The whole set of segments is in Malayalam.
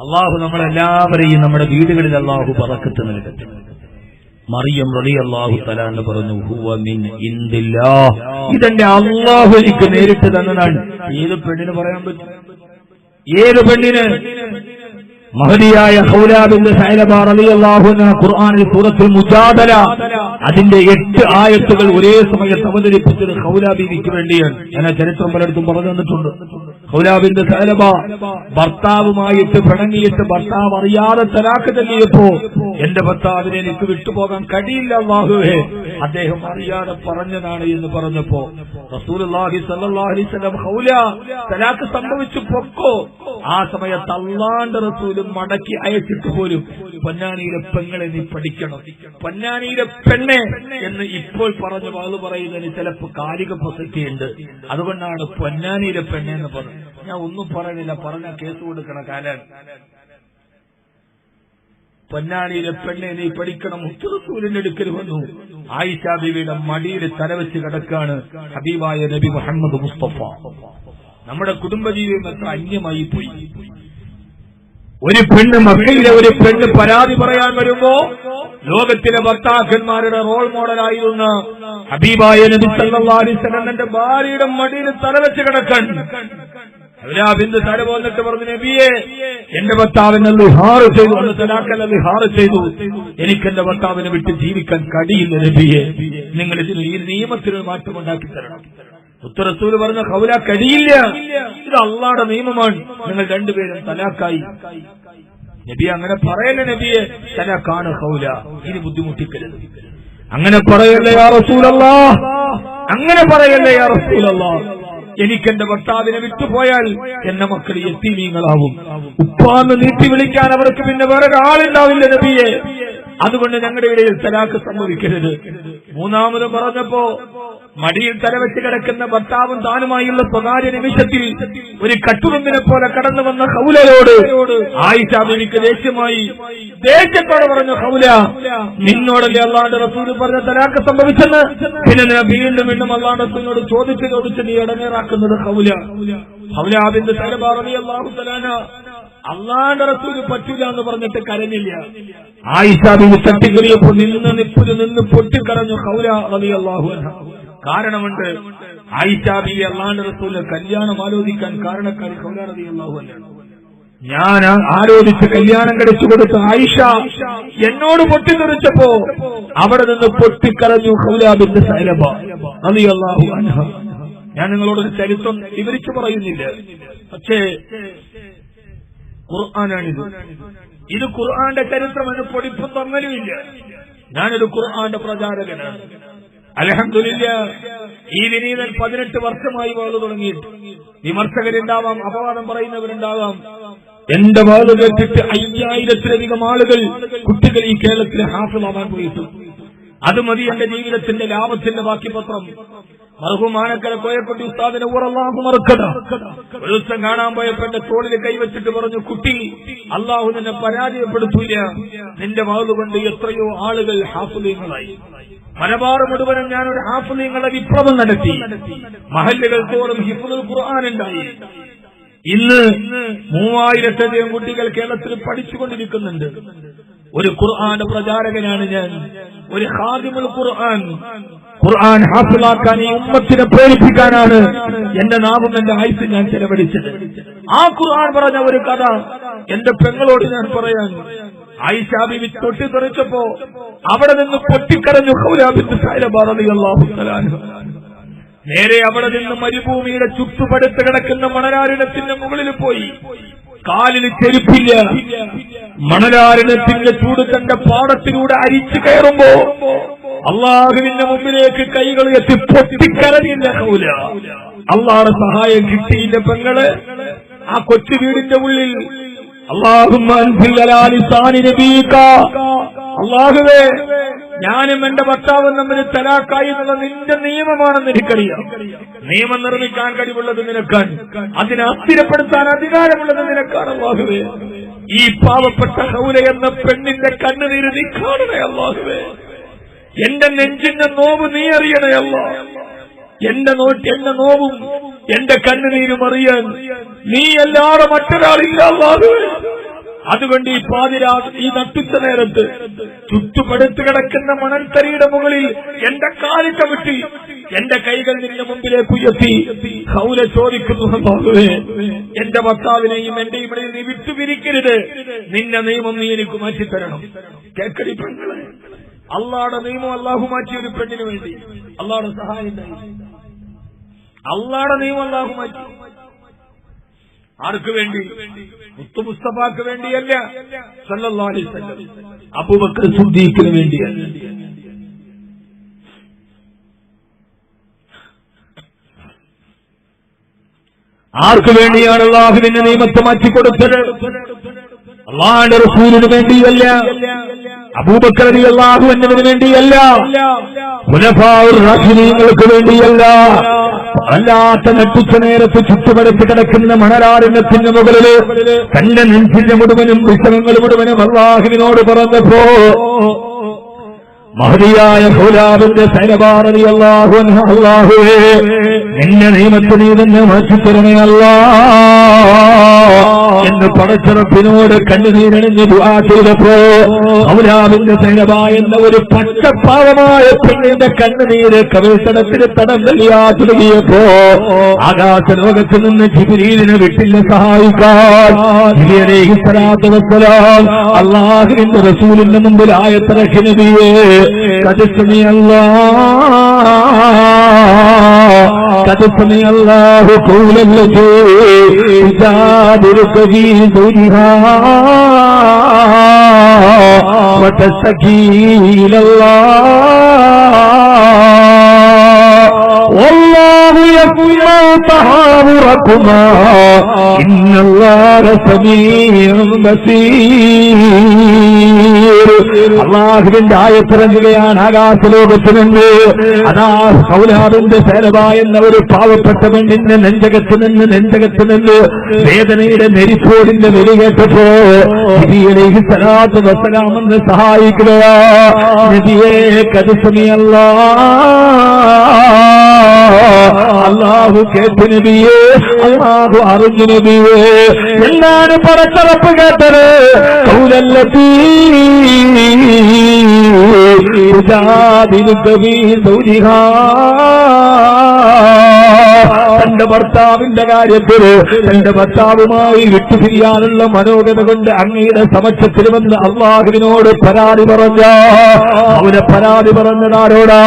അള്ളാഹു നമ്മളെല്ലാവരെയും നമ്മുടെ വീടുകളിൽ അള്ളാഹു ബറക്കത്ത് നൽകട്ടെ. മറിയം റളിയല്ലാഹു തആല എന്ന് പറഞ്ഞു, ഹുവ മിൻ ഇൻദില്ലാഹ്, ഇതെന്റെ അള്ളാഹു എനിക്ക് നേരിട്ട് തന്നതാണ്. ഏത് പെണ്ണിന് പറയാൻ പറ്റും? ഏത് പെണ്ണിന്? മഹദിയായ ഖൗല ബിൻത് സഅലബ റളിയല്ലാഹു അൻഹ ഖുർആനിൽ സൂറത്തുൽ മുജാദല അതിന്റെ 8 ആയത്തുകൾ ഒരേ സമയത്ത് അവതരിപ്പിച്ചത് ഖൗല ബീവിക്ക് വേണ്ടിയാണ്. ഞാൻ ചരിത്രം പലയിടത്തും പറഞ്ഞു തന്നിട്ടുണ്ട്. ഖൗല ബിൻത് സഅലബ ഭർത്താവുമായിട്ട് പിണങ്ങിയിട്ട് ഭർത്താവ് അറിയാതെ തലാഖ് ചൊല്ലിയപ്പോ എന്റെ ഭർത്താവിനെ എനിക്ക് വിട്ടുപോകാൻ കഴിയില്ല അല്ലാഹുവേ, അദ്ദേഹം അറിയാതെ പറഞ്ഞതാണ് എന്ന് പറഞ്ഞപ്പോ റസൂലുള്ളാഹി സ്വല്ലല്ലാഹു അലൈഹി വസല്ലം ഖൗല തലാഖ് സംഭവിച്ചു പൊക്കോ. ആ സമയത്ത് അല്ലാഹുവിന്റെ റസൂൽ മടക്കി അയച്ചിട്ട് പോലും പൊന്നാനിയിലെ പെങ്ങളെ നീ പഠിക്കണം, പൊന്നാനിയിലെ പെണ്ണെ എന്ന് ഇപ്പോൾ പറഞ്ഞു വാള് പറയുന്നതിന് ചിലപ്പോൾ കാലിക പ്രസക്തിയുണ്ട്. അതുകൊണ്ടാണ് പൊന്നാനിയിലെ പെണ്ണെ എന്ന് പറഞ്ഞു. ഞാൻ ഒന്നും പറയുന്നില്ല, പറഞ്ഞ കേസ് കൊടുക്കണ കാലാണ്. പൊന്നാനിയിലെ പെണ്ണെ നീ പഠിക്കണം. റസൂലിന്റെ അടുക്കൽ വന്നു. ആയിഷ ബീവിയുടെ മടിയിൽ തലവെച്ച് കിടക്കാണ് ഹബീബായ നബി മുഹമ്മദ് മുസ്തഫ. നമ്മുടെ കുടുംബജീവിതം എത്ര അന്യമായി പോയി. ഒരു പെണ്ണ്, മക്കയിലെ ഒരു പെണ്ണ് പരാതി പറയാൻ വരുമ്പോ ലോകത്തിലെ ഭർത്താക്കന്മാരുടെ റോൾ മോഡലായിരുന്ന ഹബീബായ നബി സല്ലല്ലാഹു അലൈഹി വസല്ലം തന്റെ ഭാര്യയുടെ മടിയിൽ തലവെച്ച് കിടക്കാൻ ബിന്ദു തല പോന്നിട്ട് പറഞ്ഞു, നബിയെ എന്റെ ഭർത്താവിനെ ലിഹാറ് ചെയ്തു, അന്ന് തലാഖല്ല ലിഹാറ് ചെയ്തു, എനിക്ക് എന്റെ ഭർത്താവിനെ വിട്ട് ജീവിക്കാൻ കഴിയില്ല നബിയെ, നിങ്ങൾ ഇതിന് ഈ നിയമത്തിന് മാറ്റമുണ്ടാക്കി തരണം. റസൂൽ പറഞ്ഞ ഖൗല കഴിയില്ല, ഇത് അള്ളാഹുവിന്റെ നിയമമാണ്, നിങ്ങൾ രണ്ടുപേരും തലാഖായി. നബി അങ്ങനെ പറയല്ല, നബിയെ തലാഖാണ് ഖൗല, ഇനി ബുദ്ധിമുട്ടിക്കരുത്. അങ്ങനെ പറയല്ലേ യാ റസൂലല്ലാഹ്, അങ്ങനെ പറയല്ലേ യാ റസൂലല്ലാഹ്, എനിക്കെന്റെ ഭർത്താവിനെ വിട്ടുപോയാൽ എന്റെ മക്കൾ യതീമീങ്ങളാവും, ഉപ്പാന്ന് നീട്ടി വിളിക്കാൻ അവർക്ക് പിന്നെ വേറൊരാളുണ്ടാവില്ല നബിയെ, അതുകൊണ്ട് ഞങ്ങളുടെ ഇടയിൽ തലാഖ് സംഭവിക്കരുത്. മൂന്നാമത് പറഞ്ഞപ്പോ മടിയിൽ തലവെച്ച് കിടക്കുന്ന ഭർത്താവും താനുമായുള്ള സ്വകാര്യ നിമിഷത്തിൽ ഒരു കട്ടുറുമ്പിനെ പോലെ കടന്നു വന്ന ഖൗലയോട് ആയിഷ ബീവിക്ക് ദേഷ്യത്തോടെ പറഞ്ഞു, ഖൗല നിന്നോടല്ലേ അല്ലാഹുവിന്റെ റസൂൽ പറഞ്ഞ തലാഖ് സംഭവിച്ചെന്ന്, പിന്നെ വീണ്ടും വീണ്ടും അല്ലാഹുവിന്റെ റസൂലിനോട് ചോദിച്ച് നീ ഇടങ്ങേറാക്കുന്നത് ഖൗല. ഖൗല ബിൻത് സഅലബ റളിയല്ലാഹു തആല അല്ലാഹുവിന്റെ റസൂൽ പറ്റില്ല എന്ന് പറഞ്ഞിട്ട് കരഞ്ഞില്ല. ആയിഷ ബീവി തട്ടിക്കറിയപ്പോ നിന്ന് പൊട്ടിക്കരഞ്ഞു ഖൗല റളിയല്ലാഹു അൻഹ. കാരണമുണ്ട്, ആയിഷ ബീവി അല്ലാഹുവിന്റെ റസൂലിനെ കല്യാണം ആലോചിക്കാൻ കാരണക്കാരി ഖൗല റളിയല്ലാഹു അൻഹ. ഞാൻ ആലോചിച്ച് കല്യാണം കഴിച്ചു കൊടുത്ത ആയിഷ എന്നോട് പൊട്ടിത്തെറിച്ചപ്പോ അവിടെ നിന്ന് പൊട്ടിക്കരഞ്ഞു ഖൗല ബിൻത് സഅലബ റളിയല്ലാഹു അൻഹ. ഞാൻ നിങ്ങളോടൊരു ചരിത്രം വിവരിച്ചു പറയുന്നില്ല, പക്ഷേ ഖുർആനാണിത്. ഇത് ഖുർആന്റെ ചരിത്രമെന്ന് പൊടിപ്പും തങ്ങലുമില്ല. ഞാനൊരു ഖുർആന്റെ പ്രചാരകനാണ്. അൽഹംദുലില്ലാഹ് ഈ വിനീതൻ 18 വർഷമായി വാള് തുടങ്ങിയിട്ട്. വിമർശകരുണ്ടാവാം, അപവാദം പറയുന്നവരുണ്ടാവാം. എന്റെ വാള് കേട്ടിട്ട് 5000-ലധികം ആളുകൾ, കുട്ടികൾ ഈ കേരളത്തിൽ ഹാഫിളാവാൻ പോയിട്ടു. അത് മതി എന്റെ ജീവിതത്തിന്റെ ലാഭത്തിന്റെ ബാക്കി പത്രം. മർഹൂമാനക്കര കോയക്കുട്ടി ഉസ്താദിനെ ഊറല്ലാഹു മറക്കട ഒരു ദിവസം കാണാൻ പോയപ്പോ എന്റെ തോളിൽ കൈവച്ചിട്ട് പറഞ്ഞു, കുട്ടി അള്ളാഹു നിന്നെ പരാജയപ്പെടുത്തൂല, നിന്റെ വാളുകൊണ്ട് എത്രയോ ആളുകൾ ഹാഫിളീങ്ങളായി. മലബാർ മുഴുവനും ഞാനൊരു ഹാഫിളീങ്ങളുടെ വിപ്ലവം നടത്തി. മഹല്ലുകൾ തോറും ഹിഫ്ളുൽ ഖുർആൻ ഉണ്ടായി. ഇന്ന് 3000-ലധികം കുട്ടികൾ കേരളത്തിൽ പഠിച്ചുകൊണ്ടിരിക്കുന്നുണ്ട്. ഒരു ഖുർആന്റെ പ്രചാരകനാണ് ഞാൻ, ഒരു ഖാദിമുൽ ഖുർആൻ. ഖുർആൻ ഹാഫിളാക്കാൻ ഈ ഉമ്മത്തിനെ പ്രേരിപ്പിക്കാനാണ് എന്റെ നാവും എന്റെ ആയുസ്സും ഞാൻ ചെലവഴിച്ചത്. ആ ഖുർആൻ പറഞ്ഞ ഒരു കഥ എന്റെ പെങ്ങളോട് ഞാൻ പറയാൻ. ആയിഷ ബീവി തൊട്ടിത്തെറിച്ചപ്പോ അവിടെ നിന്ന് പൊട്ടിക്കരഞ്ഞു ഖൗല ബിൻത് സഅലബ റളിയല്ലാഹു തആല. നേരെ അവിടെ നിന്ന് മരുഭൂമിയുടെ ചുറ്റുപടുത്ത് കിടക്കുന്ന മണലാരണ്യത്തിന്റെ മുകളിൽ പോയി. കാലിന് ചെരുപ്പില്ല. മണലാരണ്യത്തിന്റെ ചൂട് തന്റെ പാടത്തിലൂടെ അരിച്ചു കയറുമ്പോ അള്ളാഹുവിന്റെ മുമ്പിലേക്ക് കൈകൾ എത്തി പൊട്ടിക്കരഞ്ഞില്ല ഖൗല. അള്ളാഹുടെ സഹായം കിട്ടിയില്ല പെങ്ങള്. ആ കൊച്ചു വീടിന്റെ ഉള്ളിൽ അള്ളാഹുവേ, ഞാനും എന്റെ ഭർത്താവും തമ്മിൽ തലാഖായി എന്നുള്ള നിന്റെ നിയമമാണെന്ന് എനിക്കറിയാം. നിയമം നിർമ്മിക്കാൻ കഴിവുള്ളത് നിനക്കാണ്, അതിനെ അസ്ഥിരപ്പെടുത്താൻ അധികാരമുള്ളത് നിനക്കാണ് അള്ളാഹുവേ. ഈ പാവപ്പെട്ട ഖൗല എന്ന പെണ്ണിന്റെ കണ്ണുനീര് നീ കാണണേ അള്ളാഹുവേ. എന്റെ നെഞ്ചിന്റെ നോവ് നീ അറിയണേ അല്ലാഹ്. എന്റെ നോവും എന്റെ കണ്ണുനീരും അറിയാൻ നീ അല്ലാതെ മറ്റൊരാളില്ല അല്ലാഹുവേ. അതുകൊണ്ട് ഈ പാതിരാത്രി ഈ നട്ടുച്ച നേരത്ത് ചുറ്റുപടുത്ത് കിടക്കുന്ന മണൽത്തരിയുടെ മുകളിൽ എന്റെ കാല് ചവിട്ടി എന്റെ കൈകൾ നിന്റെ മുമ്പിലേക്ക് ഉയർത്തി ഹൗല ചോദിക്കുന്നു, അല്ലാഹുവേ, എന്റെ ഭർത്താവിനെയും എന്റെയും ഇടയിൽ നീ വിട്ടുപിരിക്കരുത്. നിന്റെ നിയമം നീ എനിക്ക് മാറ്റിത്തരണം. കേക്കടി പെണ്ണുകളെ, അള്ളാഹുടെ നിയമം അള്ളാഹു മാറ്റിയ ഒരു പെണ്ണിന് വേണ്ടി അള്ളാഹുടെ സഹായം. അള്ളാഹുടെ നിയമം അള്ളാഹു മാറ്റി. ആർക്ക് വേണ്ടി? മുത്തു മുസ്തഫാക്ക് വേണ്ടിയല്ല, സല്ലല്ലാഹു അലൈഹി വസല്ലം അബൂബക്കർ സിദ്ദീഖിന് വേണ്ടിയാണ്. ആർക്ക് വേണ്ടിയാണ് അള്ളാഹുവിന്റെ നിയമത്തെ മാറ്റിക്കൊടുത്തത്? അള്ളാഹുവിന്റെ റസൂലിന് വേണ്ടിയല്ല, അബൂബക്കർ റളിയല്ലാഹു അൻഹുവിന് വേണ്ടിയല്ല, ഖുലഫാഉർ റാഷിദീങ്ങൾക്ക് വേണ്ടിയല്ല. അല്ലാത്ത നട്ടുച്ച നേരത്ത് ചുറ്റുപടുത്ത് കിടക്കുന്ന മണലാരണ്യത്തിന്റെ മുകളില് തന്റെ നെഞ്ചിന്റെ മുഴുവനും വിഷമങ്ങൾ മുഴുവനും അള്ളാഹുവിനോട് പറഞ്ഞപ്പോ മഹദിയായ ഖുലാബിന്റെ സൈനബാർ റളിയല്ലാഹു അൻഹു, അല്ലാഹുവേ, നിന്റെ നിയമത്തെ നീ തന്നെ മാറ്റിത്തരണേ അല്ലാഹ് എന്ന് പടച്ചറപ്പിനോട് കണ്ണുനീരണിഞ്ഞ് ദുആ ചെയ്തപ്പോ ഖുലാബിന്റെ സൈനബ എന്ന ഒരു പച്ചപ്പാവമായ പെണ്ണിന്റെ കണ്ണുനീര് കവിൾത്തടത്തിന് തടം നൽകിയാ തുടങ്ങിയപ്പോ ആകാശ ലോകത്ത് നിന്ന് ജിബ്രീലിനെ വിട്ടില്ല സഹായിക്കാൻ. നബി അലൈഹി സ്വലാത്തു വസ്സലാം അല്ലാഹുവിന്റെ റസൂലിന്റെ മുമ്പിൽ ആയത്തിറക്കി, നബിയേ, قد سمع الله قول التي تجادلك في زوجها وتشتكي إلى الله والله يسمع تحاوركما إن الله سميع بصير. അള്ളാഹുവിന്റെ ആയത്തിറങ്ങുകയാണ് ആകാശലോകത്ത് നിന്ന്. അതാ ഖൗലാബിന്റെ സൈനബ എന്ന ഒരു പാവപ്പെട്ട പെണ്ണിന്റെ നെഞ്ചകത്ത് നിന്ന് വേദനയുടെ നെരിപ്പോടിന്റെ നെരി കേട്ടപ്പോ നബി അലൈഹി സ്വലാത്തു വസ്സലാം എന്ന് സഹായിക്കുകയാ. നബിയേ, ഖദ് സമി അല്ലാഹു കേട്ടു നബിയേ, അല്ലാഹു അറിഞ്ഞു നബിയേ. എന്താണ് പടച്ചറപ്പ് കേട്ടത്? ഖൗലല്ലതീ തന്റെ ഭർത്താവിന്റെ കാര്യത്തിൽ തന്റെ ഭർത്താവുമായി വിട്ടുപിരിയാനുള്ള മനോഗത കൊണ്ട് അങ്ങയുടെ സമക്ഷത്തിൽ വന്ന് അള്ളാഹുവിനോട് പരാതി പറഞ്ഞ അവനെ പരാതി പറഞ്ഞതാരോടാ?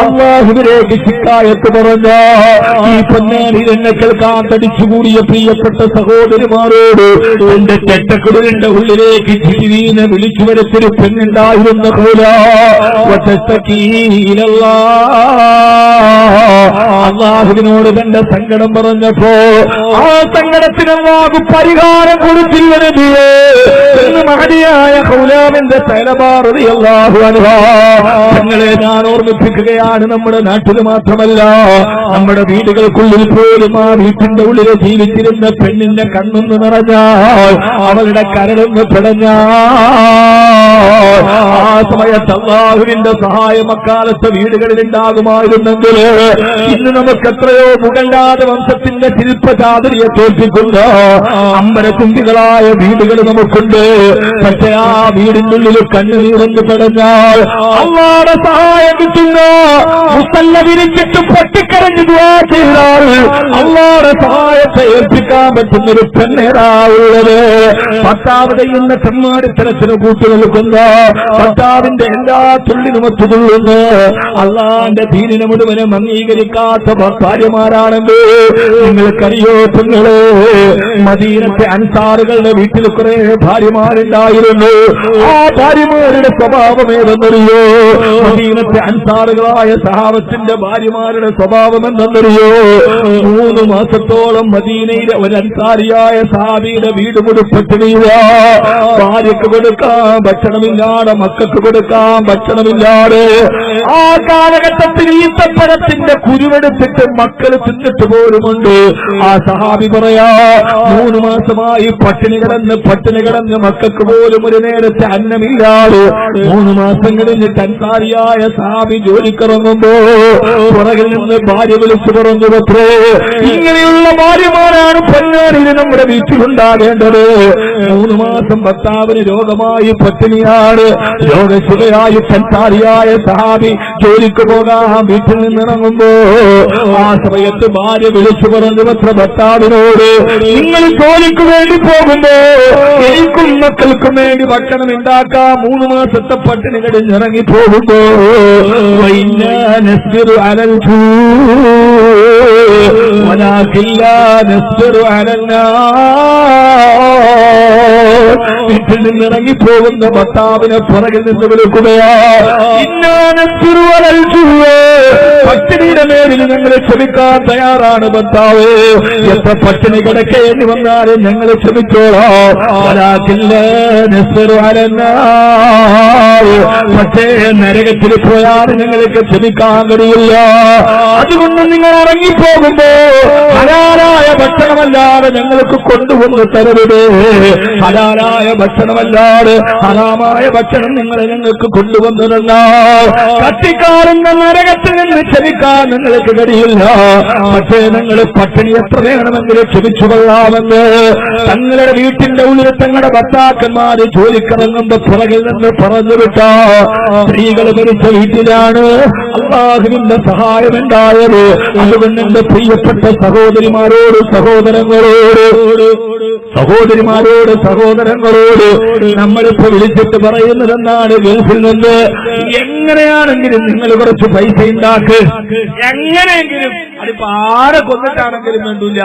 അള്ളാഹുവിലേക്ക് ശിക്കായത്ത് പറഞ്ഞ ഈ പൊന്നാനി എന്നെ കേൾക്കാൻ തടിച്ചുകൂടിയ പ്രിയപ്പെട്ട സഹോദരിമാരോട് എന്റെ ചെട്ടക്കുടലിന്റെ ഉള്ളിലേക്ക് ജിബിലീനെ വിളിച്ചു വരുത്തൊരു പെണ്ണുണ്ടായിരുന്ന പോലെ അള്ളാഹുവിനോട് തന്റെ സങ്കടം പറഞ്ഞപ്പോ ആ സങ്കടത്തിന് അല്ലാഹു പരിഹാരം കൊടുത്തില്ല നബിയേ എന്ന് മഹദിയായ ഖൗലാബിന്റെ സൈനബ റളിയല്ലാഹു അൻഹാ തങ്ങളെ ഞാൻ ഓർമ്മിപ്പിക്കുകയാണ്. നമ്മുടെ നാട്ടിൽ മാത്രമല്ല, നമ്മുടെ വീടുകൾക്കുള്ളിൽ പോലും ആ വീട്ടിന്റെ ഉള്ളിൽ ജീവിച്ചിരുന്ന പെണ്ണിന്റെ കണ്ണൊന്ന് നിറഞ്ഞാൽ അവളുടെ കരളൊന്ന് പിടഞ്ഞാൽ ആ സമയത്ത് അല്ലാഹുവിന്റെ സഹായം അക്കാലത്തെ വീടുകളിൽ ഉണ്ടാകുമായിരുന്നെങ്കിൽ ഇന്ന് നമുക്ക് എത്രയോ മുഗൾരാജ വംശത്തിന്റെ ശില്പചാതുരിയെ തോൽപ്പിക്കുന്ന അമ്പരത്തുമ്പികളായ വീടുകൾ നമുക്കുണ്ട്. പക്ഷെ ആ വീടിന്റെ ഉള്ളിൽ കണ്ണുനീറന്ന് പിടഞ്ഞാൽ അല്ലാഹുവിന്റെ സഹായം കിട്ടുന്ന മുസല്ല വിരിച്ചിട്ട് പൊട്ടിക്കരഞ്ഞു ദുആ ചെയ്താൽ അല്ലാഹുവിന്റെ സഹായത്തെ ഏൽപ്പിക്കാൻ പറ്റുന്നൊരു പെണ്ണേറാവുള്ളത്. ഭർത്താവ് ചെയ്യുന്ന തെമ്മാടിത്തരത്തിന് കൂട്ടുനിൽക്കുന്ന ഭർത്താവിന്റെ എല്ലാ തുള്ളിനും ഒത്തുകൊള്ളുന്ന അള്ളാന്റെ ദീനിനെ മുഴുവനും അംഗീകരിക്കാത്ത ഭാര്യമാരാണെങ്കിൽ നിങ്ങൾക്കറിയോ പെങ്ങളെ, മദീനത്തെ അൻസാറുകളുടെ വീട്ടിൽ കുറെ ഭാര്യമാരുണ്ടായിരുന്നു. ആ ഭാര്യമാരുടെ സ്വഭാവം ഏതെന്നറിയോ? മദീനത്തെ അൻസാറുകളായ സഹാബത്തിന്റെ ഭാര്യമാരുടെ സ്വഭാവം എന്തെന്നറിയോ? 3 മാസത്തോളം മദീനയിലെ ഒരു അൻസാരിയായ സഹാബിയുടെ വീട് മുഴുവൻ ഭാര്യക്ക് കൊടുക്കാൻ ഭക്ഷണമില്ലാതെ, മക്കൾക്ക് കൊടുക്കാൻ ഭക്ഷണമില്ലാതെ ആ കാലഘട്ടത്തിൽ ഈത്തപ്പഴത്തിന്റെ കുരുവെടുത്തിട്ട് മക്കൾ തിന്നിട്ട് പോലുമുണ്ട്. ആ സഹാബി പറയാ 3 മാസമായി പട്ടിണി കിടന്ന് മക്കൾക്ക് പോലും ഒരു നേരത്തെ അന്നമില്ലാതെ 3 മാസം കഴിഞ്ഞിട്ട് അൻസാരിയായ സഹാബി ജോലിക്കിറങ്ങുമ്പോ പുറകിൽ നിന്ന് ഭാര്യ വിളിച്ചു പറഞ്ഞു, പത്രേ, ഇങ്ങനെയുള്ള ഭാര്യമാരാണ് പൊന്നാനിൽ നമ്മുടെ വീട്ടിലുണ്ടാകേണ്ടത്. 3 മാസം ഭർത്താവിന് രോഗമായി പട്ടിണിയാണ്. രോഗശുഖയായി അൻസാരിയായ സഹാബി ജോലിക്ക് പോകാൻ വീട്ടിൽ നിന്നിറങ്ങുമ്പോ ആ സമയത്ത് ഭാര്യ വിളിച്ചു പറഞ്ഞു, പത്ര ഭർത്താവിനോട്, നിങ്ങൾ ജോലിക്ക് വേണ്ടി പോകുമ്പോ എനിക്കും മക്കൾക്കും വേണ്ടി ഭക്ഷണം ഉണ്ടാക്കാൻ 3 മാസത്തെ പട്ടിണി കഴിഞ്ഞിറങ്ങി പോകുമ്പോ വീട്ടിൽ നിന്നിറങ്ങി പോകുന്ന ഭർത്താവിനെ പുറകിൽ നിന്ന് വിളിക്കുകയാ, പട്ടിണിയുടെ മേലിൽ ഞങ്ങളെ ക്ഷമിക്കാൻ തയ്യാറാണ് ഭർത്താവ്. എത്ര പട്ടിണി കിടക്കേണ്ടി വന്നാലും ഞങ്ങൾ ക്ഷമിച്ചോളാം. പക്ഷേ നരകത്തിൽ പോയാൽ ഞങ്ങൾക്ക് ക്ഷമിക്കാൻ കഴിയില്ല. അതുകൊണ്ട് നിങ്ങൾ ഇറങ്ങിപ്പോകുമ്പോ ഹലാലായ ഭക്ഷണമല്ലാതെ ഞങ്ങൾക്ക് കൊണ്ടുവന്ന് തരരുത്. ഹലാലായ ഭക്ഷണമല്ലാതെ ഹറാമായ ഭക്ഷണം നിങ്ങളെ ഞങ്ങൾക്ക് കൊണ്ടുവന്നിരുന്ന കത്തിക്കാറുന്ന നരകത്തിൽ നിന്ന് ക്ഷമിക്കാൻ നിങ്ങൾക്ക് കഴിയില്ല. പക്ഷേ ഞങ്ങൾ പട്ടിണി എത്ര വേണമെങ്കിലും ക്ഷമിച്ചു കൊള്ളാമെന്ന് തങ്ങളുടെ വീട്ടിന്റെ ഉള്ളിൽ തങ്ങളുടെ ഭർത്താക്കന്മാര് ജോലിക്കിറങ്ങുമ്പോ പുറകിൽ നിന്ന് പറഞ്ഞു വിട്ട സ്ത്രീകൾ മരിച്ച വീട്ടിലാണ് അല്ലാഹുവിന്റെ സഹായം ഉണ്ടായത്. അതുകൊണ്ട് എന്റെ പ്രിയപ്പെട്ട സഹോദരിമാരോട് സഹോദരങ്ങളോട് നമ്മളിപ്പോ വിളിച്ചിട്ട് പറയുന്നതെന്നാണ്, ഗൾഫിൽ നിന്ന് എങ്ങനെയാണെങ്കിലും നിങ്ങൾ കുറച്ച് പൈസ ഉണ്ടാക്ക്, എങ്ങനെയെങ്കിലും അതിപ്പോ ആരെ കൊന്നിട്ടാണെങ്കിലും വേണ്ടില്ല,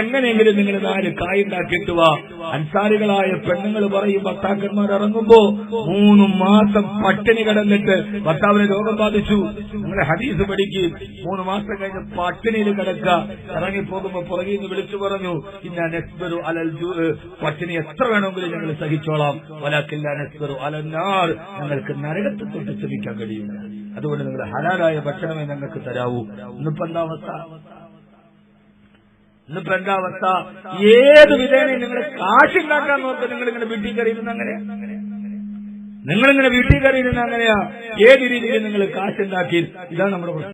എങ്ങനെയെങ്കിലും നിങ്ങൾ 4 കായ് ഉണ്ടാക്കിയിട്ട് വാ. അൻസാരികളായ പെണ്ണുങ്ങൾ പറയും, ഭർത്താക്കന്മാർ ഇറങ്ങുമ്പോ 3 മാസം പട്ടിണി കിടന്നിട്ട് ഭർത്താവിന് രോഗം ബാധിച്ചു. നിങ്ങളുടെ ഹദീസ് പഠിക്കും, 3 മാസം കഴിഞ്ഞ് പട്ടിണിയിൽ കിടക്കുക. ഇറങ്ങിപ്പോകുമ്പോ പുറകിൽ നിന്ന് വിളിച്ചു പറഞ്ഞു, ഇന്നാ നസ്ബിറു അലൽ ജൂ, പട്ടിണി എത്ര വേണമെങ്കിലും ഞങ്ങൾ സഹിച്ചോളാം. വലാകില്ല നസ്ബിറു അലന്നാർ, ഞങ്ങൾക്ക് നരകത്തെ തൊട്ട് ക്ഷമിക്കാൻ കഴിയില്ല. അതുകൊണ്ട് നിങ്ങൾ ഹലാലായ ഭക്ഷണമേ ഞങ്ങൾക്ക് തരാവൂ. ഇന്നിപ്പോ എന്താ അവസ്ഥ? ഏത് വിധേന നിങ്ങൾ കാശുണ്ടാക്കാൻ നോക്കുക. നിങ്ങളിങ്ങനെ വീട്ടിൽ കയറിയിരുന്ന അങ്ങനെയാ? ഏത് രീതിയിൽ നിങ്ങൾ കാശുണ്ടാക്കി? ഇതാണ് നമ്മുടെ പ്രശ്നം.